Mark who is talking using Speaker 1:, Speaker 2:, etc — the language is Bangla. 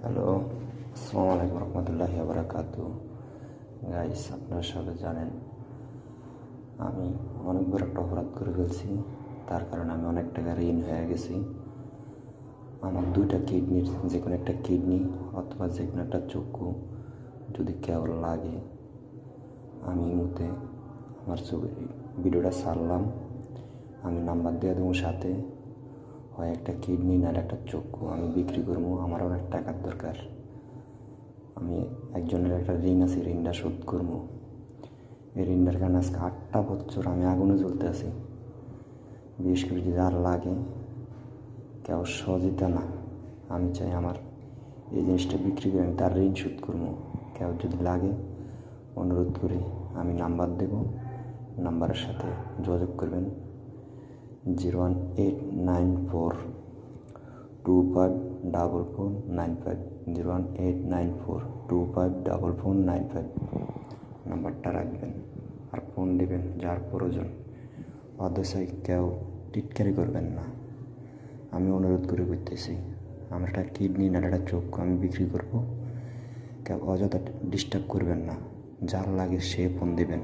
Speaker 1: হ্যালো, আসসালামু আলাইকুম রহমতুল্লাহি ওয়া বারাকাতুহু। গাইস, আপনারা সবাই জানেন আমি অনেক বড় একটা অপরাধ করে ফেলছি। তার কারণে আমি অনেক টাকা ঋণ হয়ে গেছি। আমার দুইটা কিডনির যে কোনো একটা কিডনি অথবা যে কোনো একটা চক্ষু যদি কেবল লাগে, আমি এই মুহূর্তে আমার ভিডিওটা ছাড়লাম, আমি নাম্বার দিয়ে দেবো সাথে। হয় একটা কিডনি না একটা চক্ষু আমি বিক্রি করবো, আমার অনেক টাকার দরকার। আমি একজনের একটা ঋণ আছে, ঋণটা শোধ করবো। এই ঋণটার কারণে আজকে 8টা বছর আমি আগুনে জ্বলতে আছি। বিশেষ করে যদি আর লাগে, কেউ সহযোগিতা না, আমি চাই আমার এই জিনিসটা বিক্রি করে আমি তার ঋণ শোধ করবো। কেউ যদি লাগে অনুরোধ করি, আমি নাম্বার দেব, নাম্বারের সাথে যোগাযোগ করবেন 01894254495, 01894254495 নাম্বারটা রাখবেন আর ফোন দেবেন যার প্রয়োজন। অদশায় কেউ টিটকারি করবেন না, আমি অনুরোধ করে করতেছি। আমার একটা কিডনি না একটা চক্ষু আমি বিক্রি করব, কেউ অযথা ডিস্টার্ব করবেন না। যার লাগে সে ফোন দেবেন।